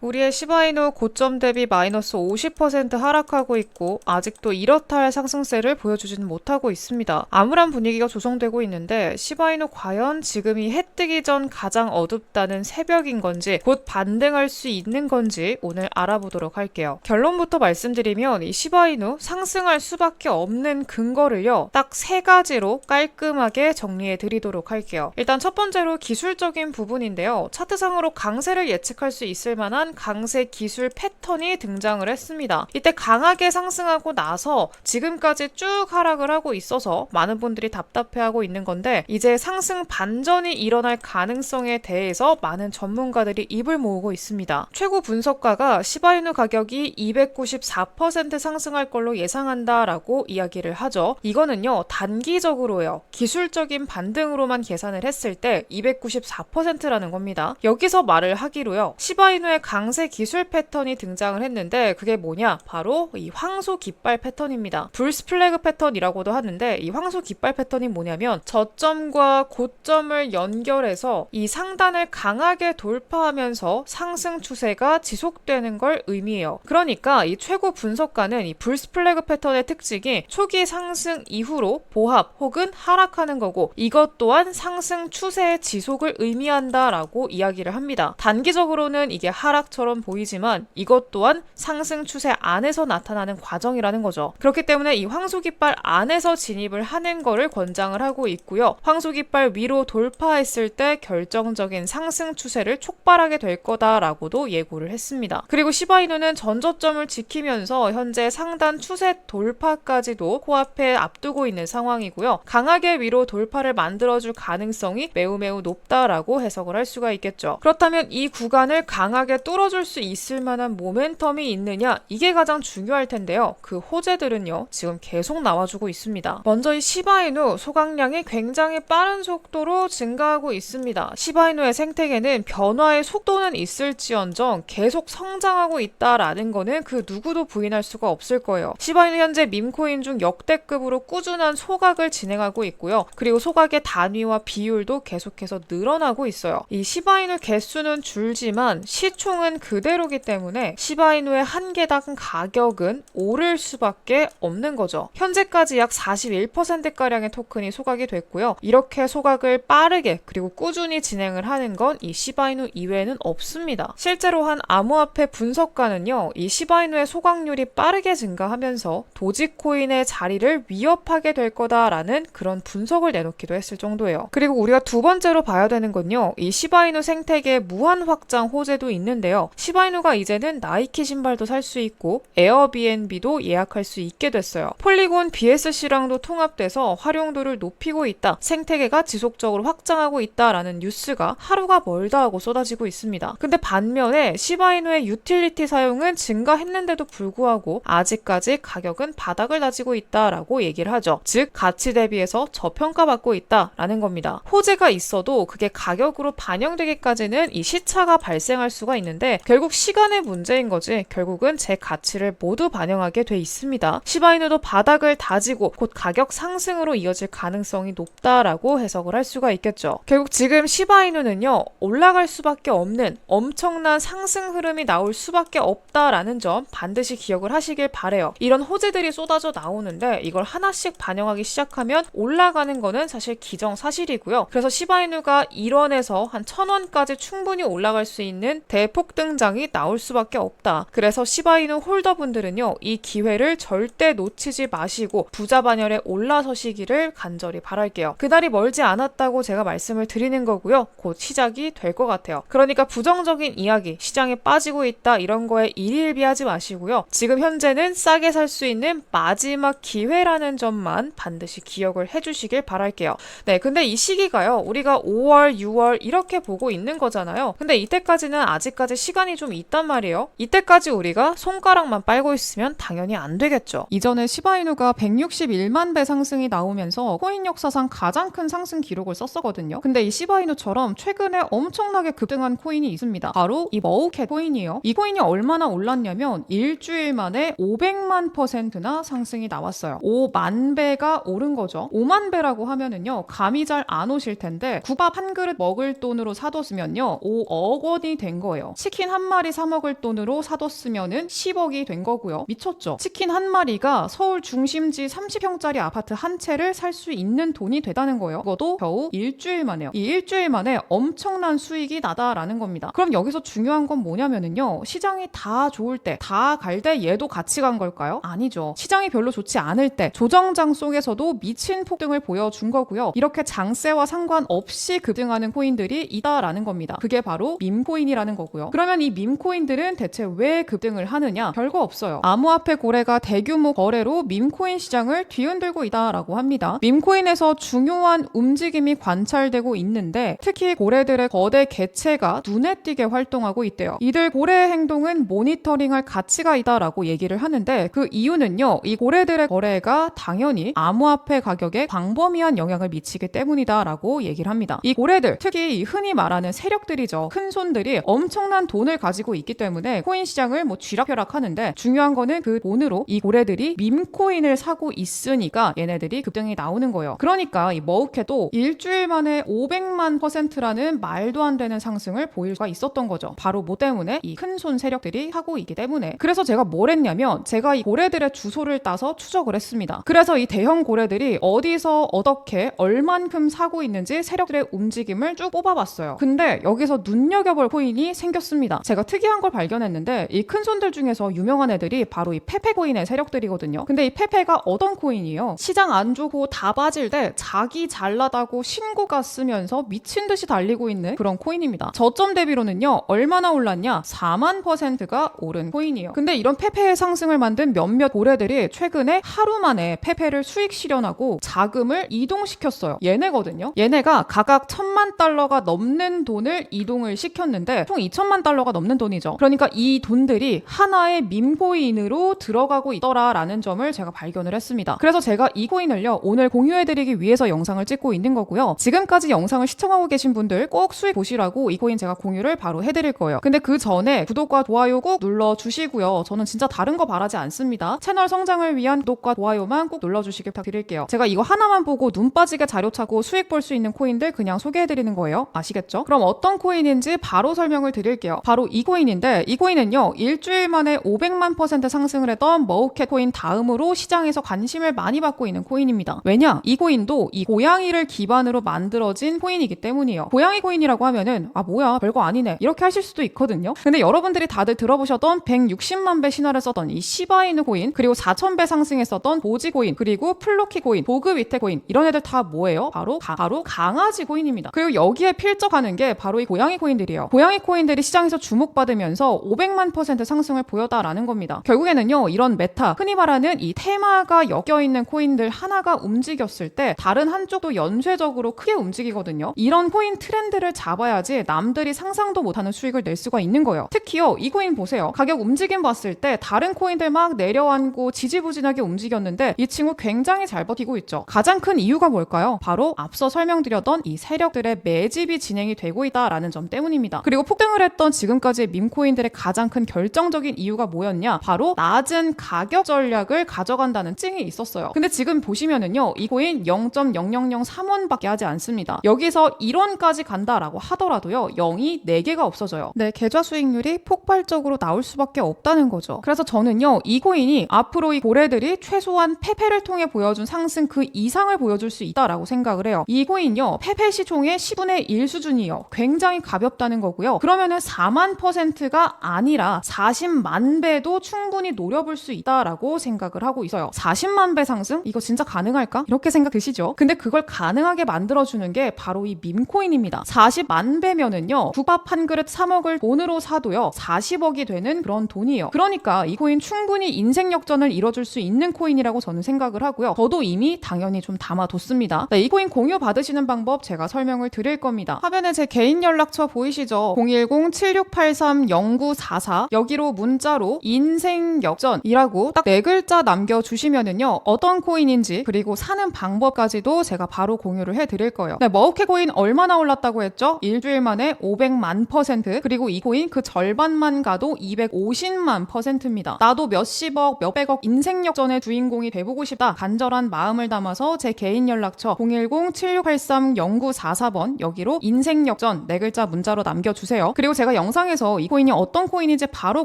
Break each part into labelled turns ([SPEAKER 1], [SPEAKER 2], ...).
[SPEAKER 1] 우리의 시바이누 고점 대비 마이너스 50% 하락하고 있고 아직도 이렇다 할 상승세를 보여주지는 못하고 있습니다. 암울한 분위기가 조성되고 있는데 시바이누 과연 지금이 해 뜨기 전 가장 어둡다는 새벽인 건지 곧 반등할 수 있는 건지 오늘 알아보도록 할게요. 결론부터 말씀드리면 이 시바이누 상승할 수밖에 없는 근거를요. 딱 세 가지로 깔끔하게 정리해 드리도록 할게요. 일단 첫 번째로 기술적인 부분인데요. 차트상으로 강세를 예측할 수 있을 만한 강세 기술 패턴이 등장을 했습니다. 이때 강하게 상승하고 나서 지금까지 쭉 하락을 하고 있어서 많은 분들이 답답해하고 있는 건데 이제 상승 반전이 일어날 가능성에 대해서 많은 전문가들이 입을 모으고 있습니다. 최고 분석가가 시바이누 가격이 294% 상승할 걸로 예상한다라고 이야기를 하죠. 이거는요 단기적으로요. 기술적인 반등으로만 계산을 했을 때 294%라는 겁니다. 여기서 말을 하기로요. 시바이누의 강세 기술 패턴이 등장을 했는데 그게 뭐냐? 바로 이 황소 깃발 패턴입니다. 불스 플래그 패턴이라고도 하는데 이 황소 깃발 패턴이 뭐냐면 저점과 고점을 연결해서 이 상단을 강하게 돌파하면서 상승 추세가 지속되는 걸 의미해요. 그러니까 이 최고 분석가는 이 불스 플래그 패턴의 특징이 초기 상승 이후로 보합 혹은 하락하는 거고 이것 또한 상승 추세의 지속을 의미한다라고 이야기를 합니다. 단기적으로는 이게 하락처럼 보이지만 이것 또한 상승 추세 안에서 나타나는 과정이라는 거죠. 그렇기 때문에 이 황소깃발 안에서 진입을 하는 거를 권장을 하고 있고요. 황소깃발 위로 돌파했을 때 결정적인 상승 추세를 촉발하게 될 거다라고도 예고를 했습니다. 그리고 시바이누는 전저점을 지키면서 현재 상단 추세 돌파까지도 코앞에 앞두고 있는 상황이고요. 강하게 위로 돌파를 만들어줄 가능성이 매우 높다라고 해석을 할 수가 있겠죠. 그렇다면 이 구간을 강하게 뚫어줄 수 있을 만한 모멘텀이 있느냐 이게 가장 중요할 텐데요. 그 호재들은요 지금 계속 나와주고 있습니다. 먼저 이 시바이누 소각량이 굉장히 빠른 속도로 증가하고 있습니다. 시바이누의 생태계는 변화의 속도는 있을지언정 계속 성장하고 있다라는 거는 그 누구도 부인할 수가 없을 거예요. 시바이누 현재 밈코인 중 역대급으로 꾸준한 소각을 진행하고 있고요. 그리고 소각의 단위와 비율도 계속해서 늘어나고 있어요. 이 시바이누 개수는 줄지만 시총은 그대로기 때문에 시바이누의 한 개당 가격은 오를 수밖에 없는 거죠. 현재까지 약 41%가량의 토큰이 소각이 됐고요. 이렇게 소각을 빠르게 그리고 꾸준히 진행을 하는 건 이 시바이누 이외에는 없습니다. 실제로 한 암호화폐 분석가는요. 이 시바이누의 소각률이 빠르게 증가하면서 도지코인의 자리를 위협하게 될 거다라는 그런 분석을 내놓기도 했을 정도예요. 그리고 우리가 두 번째로 봐야 되는 건요. 이 시바이누 생태계 무한 확장 호재도 있는데요. 시바이누가 이제는 나이키 신발도 살 수 있고 에어비앤비도 예약할 수 있게 됐어요. 폴리곤 BSC랑도 통합돼서 활용도를 높이고 있다. 생태계가 지속적으로 확장하고 있다라는 뉴스가 하루가 멀다 하고 쏟아지고 있습니다. 근데 반면에 시바이누의 유틸리티 사용은 증가했는데도 불구하고 아직까지 가격은 바닥을 다지고 있다라고 얘기를 하죠. 즉 가치 대비해서 저평가받고 있다라는 겁니다. 호재가 있어도 그게 가격으로 반영되기까지는 이 시차가 발생할 수가 있는데 결국 시간의 문제인 거지 결국은 제 가치를 모두 반영하게 돼 있습니다. 시바이누도 바닥을 다지고 곧 가격 상승으로 이어질 가능성이 높다라고 해석을 할 수가 있겠죠. 결국 지금 시바이누는요 올라갈 수밖에 없는 엄청난 상승 흐름이 나올 수밖에 없다라는 점 반드시 기억을 하시길 바래요. 이런 호재들이 쏟아져 나오는데 이걸 하나씩 반영하기 시작하면 올라가는 거는 사실 기정사실이고요. 그래서 시바이누가 1원에서 한 1000원까지 충분히 올라갈 수 있는 대폭등장이 나올 수밖에 없다. 그래서 시바이누 홀더분들은요 이 기회를 절대 놓치지 마시고 부자 반열에 올라서시기를 간절히 바랄게요. 그날이 멀지 않았다고 제가 말씀을 드리는 거고요. 곧 시작이 될 것 같아요. 그러니까 부정적인 이야기, 시장에 빠지고 있다 이런 거에 일희일비하지 마시고요. 지금 현재는 싸게 살 수 있는 마지막 기회라는 점만 반드시 기억을 해주시길 바랄게요. 네, 근데 이 시기가요. 우리가 5월, 6월 이렇게 보고 있는 거잖아요. 근데 이때까지는 아직까지 시간이 좀 있단 말이에요. 이때까지 우리가 손가락만 빨고 있으면 당연히 안 되겠죠. 이전에 시바이누가 161만 배 상승이 나오면서 코인 역사상 가장 큰 상승 기록을 썼었거든요. 근데 이 시바이누처럼 최근에 엄청나게 급등한 코인이 있습니다. 바로 이 머우캣 코인이에요. 이 코인이 얼마나 올랐냐면 일주일 만에 500만%나 상승이 나왔어요. 5만 배가 오른 거죠. 5만 배라고 하면은요 감이 잘 안 오실 텐데 국밥 한 그릇 먹을 돈으로 사뒀으면요 5억 원이 된 거예요.
[SPEAKER 2] 치킨 한 마리 사 먹을 돈으로 사뒀으면은 10억이 된 거고요. 미쳤죠? 치킨 한 마리가 서울 중심지 30평짜리 아파트 한 채를 살 수 있는 돈이 되다는 거예요. 그것도 겨우 일주일 만에요. 이 일주일 만에 엄청난 수익이 나다라는 겁니다. 그럼 여기서 중요한 건 뭐냐면은요. 시장이 다 좋을 때, 다 갈 때 얘도 같이 간 걸까요? 아니죠. 시장이 별로 좋지 않을 때 조정장 속에서도 미친 폭등을 보여준 거고요. 이렇게 장세와 상관없이 급등하는 코인들이 있다라는 겁니다. 그게 바로 밈코인이라는 거고요. 그러면 이 밈코인들은 대체 왜 급등을 하느냐? 별거 없어요. 암호화폐 고래가 대규모 거래로 밈코인 시장을 뒤흔들고 있다라고 합니다. 밈코인에서 중요한 움직임이 관찰되고 있는데 특히 고래들의 거대 개체가 눈에 띄게 활동하고 있대요. 이들 고래의 행동은 모니터링할 가치가 있다라고 얘기를 하는데 그 이유는요. 이 고래들의 거래가 당연히 암호화폐 가격에 광범위한 영향을 미치기 때문이다라고 얘기를 합니다. 이 고래들, 특히 흔히 말하는 세력들이죠. 큰 손들이 엄청난 돈을 가지고 있기 때문에 코인 시장을 쥐락펴락 하는데 중요한 거는 그 돈으로 이 고래들이 밈코인을 사고 있으니까 얘네들이 급등이 나오는 거예요. 그러니까 이 머우캣도 일주일 만에 500만%라는 말도 안 되는 상승을 보일 수가 있었던 거죠. 바로 뭐 때문에? 이 큰 손 세력들이 하고 있기 때문에. 그래서 제가 뭘 했냐면 제가 이 고래들의 주소를 따서 추적을 했습니다. 그래서 이 대형 고래들이 어디서 어떻게 얼만큼 사고 있는지 세력들의 움직임을 쭉 뽑아봤어요. 근데 여기서 눈여겨볼 코인이 생겼습니다. 제가 특이한 걸 발견했는데 이 큰 손들 중에서 유명한 애들이 바로 이 페페 코인의 세력들이거든요. 근데 이 페페가 어떤 코인이에요? 시장 안 좋고 다 빠질 때 자기 잘나다고 신고가 쓰면서 미친 듯이 달리고 있는 그런 코인입니다. 저점 대비로는요. 얼마나 올랐냐? 4만%가 오른 코인이에요. 근데 이런 페페의 상승을 만든 몇몇 고래들이 최근에 하루 만에 페페를 수익 실현하고 자금을 이동시켰어요. 얘네거든요. 얘네가 각각 1,000만 달러가 넘는 돈을 이동을 시켰는데 총 2천만 달러가 넘는 돈이죠. 그러니까 이 돈들이 하나의 밈코인으로 들어가고 있더라라는 점을 제가 발견을 했습니다. 그래서 제가 이 코인을요. 오늘 공유해드리기 위해서 영상을 찍고 있는 거고요. 지금까지 영상을 시청하고 계신 분들 꼭 수익 보시라고 이 코인 제가 공유를 바로 해드릴 거예요. 근데 그 전에 구독과 좋아요 꼭 눌러주시고요. 저는 진짜 다른 거 바라지 않습니다. 채널 성장을 위한 구독과 좋아요만 꼭 눌러주시길 부탁드릴게요. 제가 이거 하나만 보고 눈 빠지게 자료차고 수익 볼 수 있는 코인들 그냥 소개해드리는 거예요. 아시겠죠? 그럼 어떤 코인인지 바로 설명을 드릴게요. 바로 이 코인인데 이 코인은요. 일주일 만에 500만% 상승을 했던 머우캣 코인 다음으로 시장에서 관심을 많이 받고 있는 코인입니다. 왜냐? 이 코인도 이 고양이를 기반으로 만들어진 코인이기 때문이에요. 고양이 코인이라고 하면은 아 뭐야 별거 아니네 이렇게 하실 수도 있거든요. 근데 여러분들이 다들 들어보셨던 160만 배 신화를 썼던 이 시바이누 코인 그리고 4,000배 상승했었던 보지 코인 그리고 플로키 코인 보그 위테 코인 이런 애들 다 뭐예요? 바로 강아지 코인입니다. 그리고 여기에 필적하는 게 바로 이 고양이 코인들이에요. 고양이 코인들이 시장에서 주목받으면서 500만% 상승을 보였다라는 겁니다. 결국에는요 이런 메타 흔히 말하는 이 테마가 엮여있는 코인들 하나가 움직였을 때 다른 한쪽도 연쇄적으로 크게 움직이거든요. 이런 코인 트렌드를 잡아야지 남들이 상상도 못하는 수익을 낼 수가 있는 거예요. 특히요 이 코인 보세요. 가격 움직임 봤을 때 다른 코인들 막 내려앉고 지지부진하게 움직였는데 이 친구 굉장히 잘 버티고 있죠. 가장 큰 이유가 뭘까요? 바로 앞서 설명드렸던 이 세력들의 매집이 진행이 되고 있다라는 점 때문입니다. 그리고 폭등을 했던 지금까지의 밈코인들의 가장 큰 결정적인 이유가 뭐였냐? 바로 낮은 가격 전략을 가져간다는 찡이 있었어요. 근데 지금 보시면은요 이 코인 0.0003원밖에 하지 않습니다. 여기서 1원까지 간다라고 하더라도요 0이 4개가 없어져요. 네, 계좌 수익률이 폭발적으로 나올 수밖에 없다는 거죠. 그래서 저는요 이 코인이 앞으로 이 고래들이 최소한 페페를 통해 보여준 상승 그 이상을 보여줄 수 있다라고 생각을 해요. 이 코인요 페페 시총의 10분의 1 수준이요. 굉장히 가볍다는 거고요. 그러면은 4만%가 아니라 40만 배도 충분히 노려볼 수 있다라고 생각을 하고 있어요. 40만 배 상승? 이거 진짜 가능할까? 이렇게 생각 드시죠? 근데 그걸 가능하게 만들어주는 게 바로 이 밈코인입니다. 40만 배면은요 국밥 한 그릇 사 먹을 돈으로 사도요 40억이 되는 그런 돈이에요. 그러니까 이 코인 충분히 인생 역전을 이뤄줄 수 있는 코인이라고 저는 생각을 하고요. 저도 이미 당연히 좀 담아뒀습니다. 네, 이 코인 공유 받으시는 방법 제가 설명을 드릴 겁니다. 화면에 제 개인 연락처 보이시죠? 010-7683-0944 여기로 문자로 인생 역전이라고 딱 4글자 남겨주시면은요 어떤 코인인지 그리고 사는 방법까지도 제가 바로 공유를 해드릴 거예요. 네, 머우캣 코인 얼마나 올랐다고 했죠? 일주일 만에 500만% 그리고 이 코인 그 절반만 가도 250만%입니다. 나도 몇십억 몇백억 인생 역전의 주인공이 돼보고 싶다 간절한 마음을 담아서 제 개인 연락처 010-7683-0944번 여기로 인생 역전 4글자 문자로 남겨주세요. 그리고 제가 영상에서 이 코인이 어떤 코인인지 바로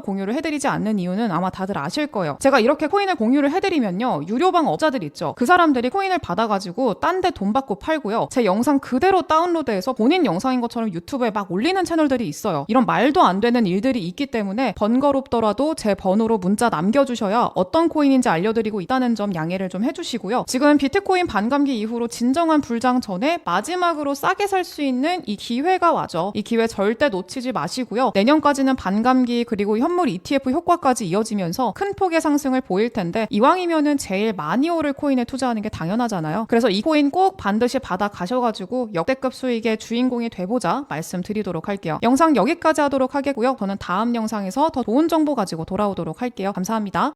[SPEAKER 2] 공유를 해드리지 않는 이유는 아마 다들 아실 거예요. 제가 이렇게 코인을 공유를 해드리면요, 유료방 업자들 있죠. 그 사람들이 코인을 받아가지고 딴 데 돈 받고 팔고요. 제 영상 그대로 다운로드해서 본인 영상인 것처럼 유튜브에 막 올리는 채널들이 있어요. 이런 말도 안 되는 일들이 있기 때문에 번거롭더라도 제 번호로 문자 남겨주셔야 어떤 코인인지 알려드리고 있다는 점 양해를 좀 해주시고요. 지금 비트코인 반감기 이후로 진정한 불장 전에 마지막으로 싸게 살 수 있는 이 기회가 와죠. 이 기회 절대 놓치지 마시고요. 내년까지는 반감기 그리고 현물 ETF 효과까지 이어지면서 큰 폭의 상승을 보일 텐데, 이왕이면은 제일 많이 오를 코인에 투자하는 게 당연하잖아요. 그래서 이 코인 꼭 반드시 받아 가셔가지고 역대급 수익의 주인공이 돼보자 말씀드리도록 할게요. 영상 여기까지 하도록 하겠고요. 저는 다음 영상에서 더 좋은 정보 가지고 돌아오도록 할게요. 감사합니다.